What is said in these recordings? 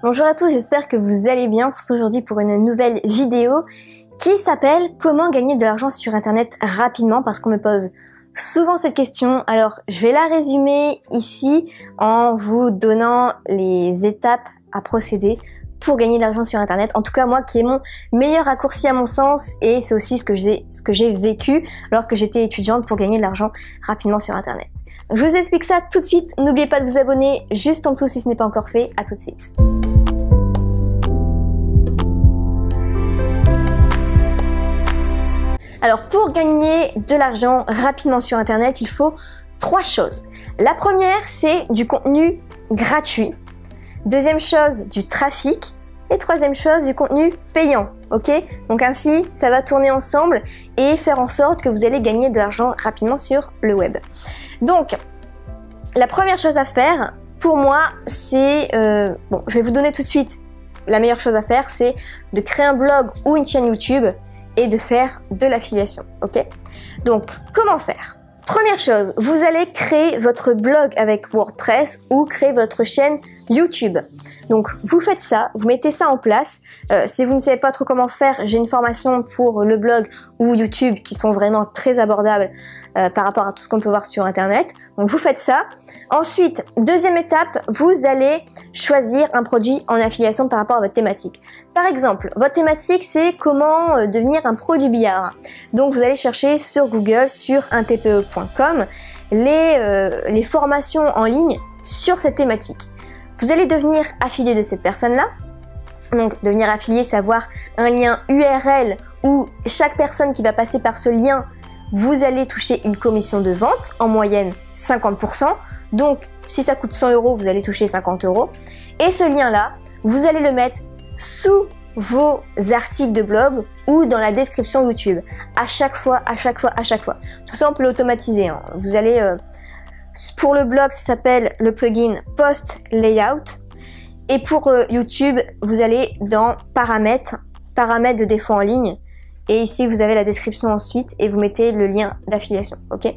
Bonjour à tous, j'espère que vous allez bien. On se retrouve aujourd'hui pour une nouvelle vidéo qui s'appelle comment gagner de l'argent sur internet rapidement, parce qu'on me pose souvent cette question. Alors je vais la résumer ici en vous donnant les étapes à procéder pour gagner de l'argent sur internet. En tout cas moi qui est mon meilleur raccourci à mon sens, et c'est aussi ce que j'ai vécu lorsque j'étais étudiante pour gagner de l'argent rapidement sur internet. Donc, je vous explique ça tout de suite. N'oubliez pas de vous abonner juste en dessous si ce n'est pas encore fait. À tout de suite. Alors pour gagner de l'argent rapidement sur internet, il faut 3 choses. La première, c'est du contenu gratuit. Deuxième chose, du trafic. Et troisième chose, du contenu payant. Ok? Donc ainsi, ça va tourner ensemble et faire en sorte que vous allez gagner de l'argent rapidement sur le web. Donc, la première chose à faire, pour moi, c'est... je vais vous donner tout de suite la meilleure chose à faire, c'est de créer un blog ou une chaîne YouTube et de faire de l'affiliation, ok? Donc, comment faire? Première chose, vous allez créer votre blog avec WordPress ou créer votre chaîne YouTube. Donc, vous faites ça, vous mettez ça en place. Si vous ne savez pas trop comment faire, j'ai une formation pour le blog ou YouTube qui sont vraiment très abordables par rapport à tout ce qu'on peut voir sur Internet. Donc, vous faites ça. Ensuite, deuxième étape, vous allez choisir un produit en affiliation par rapport à votre thématique. Par exemple, votre thématique, c'est comment devenir un pro du billard. Donc, vous allez chercher sur Google, sur untpe.com, les formations en ligne sur cette thématique. Vous allez devenir affilié de cette personne-là. Donc, devenir affilié, c'est avoir un lien URL où chaque personne qui va passer par ce lien, vous allez toucher une commission de vente, en moyenne 50%. Donc, si ça coûte 100 €, vous allez toucher 50 €. Et ce lien-là, vous allez le mettre sous vos articles de blog ou dans la description YouTube. À chaque fois. Tout ça, on peut l'automatiser, hein. Vous allez... pour le blog, ça s'appelle le plugin Post Layout. Et pour YouTube, vous allez dans paramètres de défaut en ligne. Et ici, vous avez la description ensuite et vous mettez le lien d'affiliation, ok?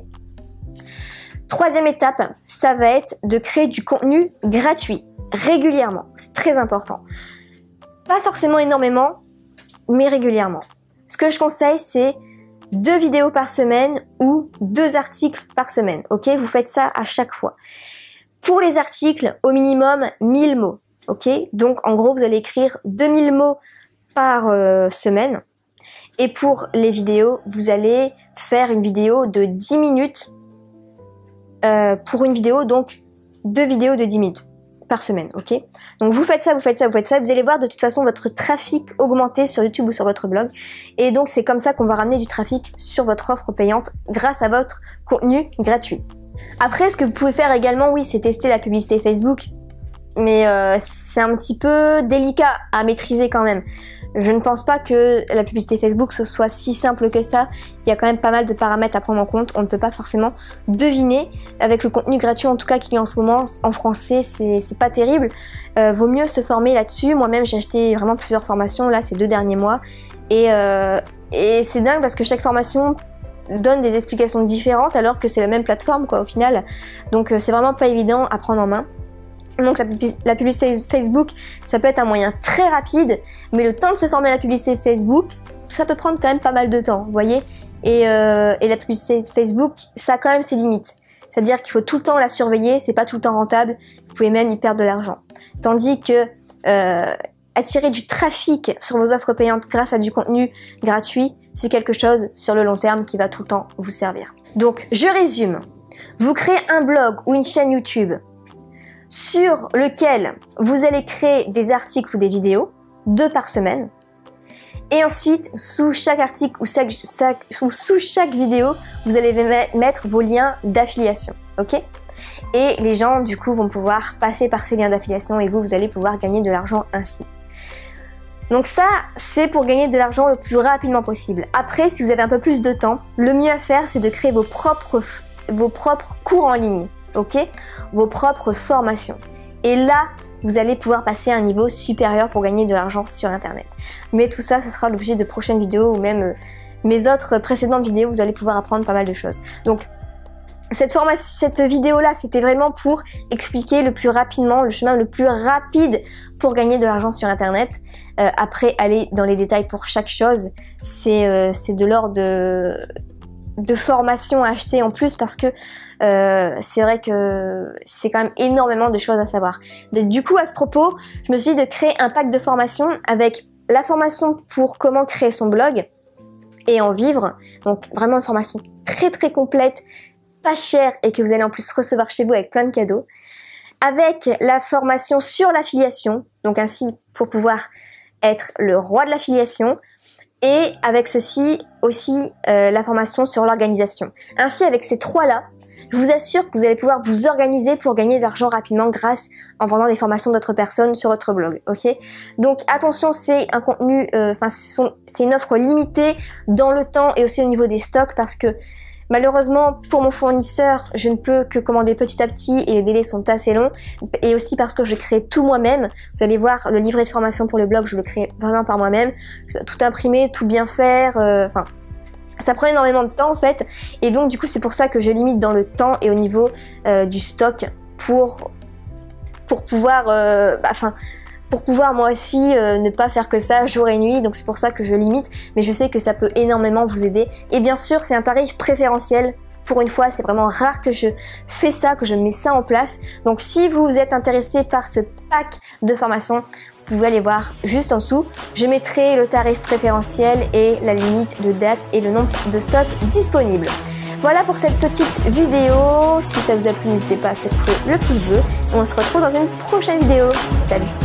Troisième étape, ça va être de créer du contenu gratuit, régulièrement. C'est très important. Pas forcément énormément, mais régulièrement. Ce que je conseille, c'est 2 vidéos par semaine ou 2 articles par semaine, ok? Vous faites ça à chaque fois. Pour les articles, au minimum 1000 mots, ok? Donc, en gros, vous allez écrire 2000 mots par semaine. Et pour les vidéos, vous allez faire une vidéo de 10 minutes pour une vidéo, donc 2 vidéos de 10 minutes par semaine, ok? Donc vous faites ça, vous allez voir de toute façon votre trafic augmenter sur YouTube ou sur votre blog, et donc c'est comme ça qu'on va ramener du trafic sur votre offre payante grâce à votre contenu gratuit. Après, ce que vous pouvez faire également, oui, c'est tester la publicité Facebook, mais c'est un petit peu délicat à maîtriser quand même. Je ne pense pas que la publicité Facebook ce soit si simple que ça. Il y a quand même pas mal de paramètres à prendre en compte. On ne peut pas forcément deviner. Avec le contenu gratuit en tout cas qu'il y a en ce moment en français, c'est pas terrible. Vaut mieux se former là-dessus. Moi-même j'ai acheté vraiment plusieurs formations là ces 2 derniers mois. Et c'est dingue parce que chaque formation donne des explications différentes alors que c'est la même plateforme quoi au final. Donc c'est vraiment pas évident à prendre en main. Donc la publicité Facebook, ça peut être un moyen très rapide, mais le temps de se former à la publicité Facebook, ça peut prendre quand même pas mal de temps, vous voyez. Et la publicité Facebook, ça a quand même ses limites. C'est-à-dire qu'il faut tout le temps la surveiller, c'est pas tout le temps rentable, vous pouvez même y perdre de l'argent. Tandis que attirer du trafic sur vos offres payantes grâce à du contenu gratuit, c'est quelque chose sur le long terme qui va tout le temps vous servir. Donc je résume, vous créez un blog ou une chaîne YouTube sur lequel vous allez créer des articles ou des vidéos, 2 par semaine. Et ensuite, sous chaque article ou sous chaque vidéo, vous allez mettre vos liens d'affiliation, ok? Et les gens, du coup, vont pouvoir passer par ces liens d'affiliation et vous allez pouvoir gagner de l'argent ainsi. Donc ça, c'est pour gagner de l'argent le plus rapidement possible. Après, si vous avez un peu plus de temps, le mieux à faire, c'est de créer vos propres cours en ligne. Ok, vos propres formations. Et là, vous allez pouvoir passer à un niveau supérieur pour gagner de l'argent sur Internet. Mais tout ça, ce sera l'objet de prochaines vidéos ou même mes autres précédentes vidéos, vous allez pouvoir apprendre pas mal de choses. Donc, Cette vidéo-là, c'était vraiment pour expliquer le plus rapidement, le chemin le plus rapide pour gagner de l'argent sur Internet. Après, aller dans les détails pour chaque chose, c'est de l'ordre de formation à acheter en plus parce que c'est vrai que c'est quand même énormément de choses à savoir. Du coup, à ce propos, je me suis dit de créer un pack de formation avec la formation pour comment créer son blog et en vivre. Donc vraiment une formation très très complète, pas chère et que vous allez en plus recevoir chez vous avec plein de cadeaux. Avec la formation sur l'affiliation, donc ainsi pour pouvoir être le roi de l'affiliation. Et avec ceci aussi la formation sur l'organisation. Ainsi avec ces trois-là, je vous assure que vous allez pouvoir vous organiser pour gagner de l'argent rapidement grâce en vendant des formations d'autres personnes sur votre blog, ok? Donc attention, c'est un contenu, c'est une offre limitée dans le temps et aussi au niveau des stocks parce que malheureusement pour mon fournisseur, je ne peux que commander petit à petit et les délais sont assez longs et aussi parce que je crée tout moi-même. Vous allez voir le livret de formation pour le blog, je le crée vraiment par moi-même, tout imprimer, tout bien faire, ça prend énormément de temps en fait et donc du coup c'est pour ça que je limite dans le temps et au niveau du stock pour pouvoir pour pouvoir moi aussi ne pas faire que ça jour et nuit, donc c'est pour ça que je limite, mais je sais que ça peut énormément vous aider et bien sûr c'est un tarif préférentiel. Pour une fois, c'est vraiment rare que je fais ça, que je mets ça en place. Donc si vous êtes intéressé par ce pack de formation, vous pouvez aller voir juste en dessous. Je mettrai le tarif préférentiel et la limite de date et le nombre de stocks disponibles. Voilà pour cette petite vidéo. Si ça vous a plu, n'hésitez pas à secouer le pouce bleu. Et on se retrouve dans une prochaine vidéo. Salut!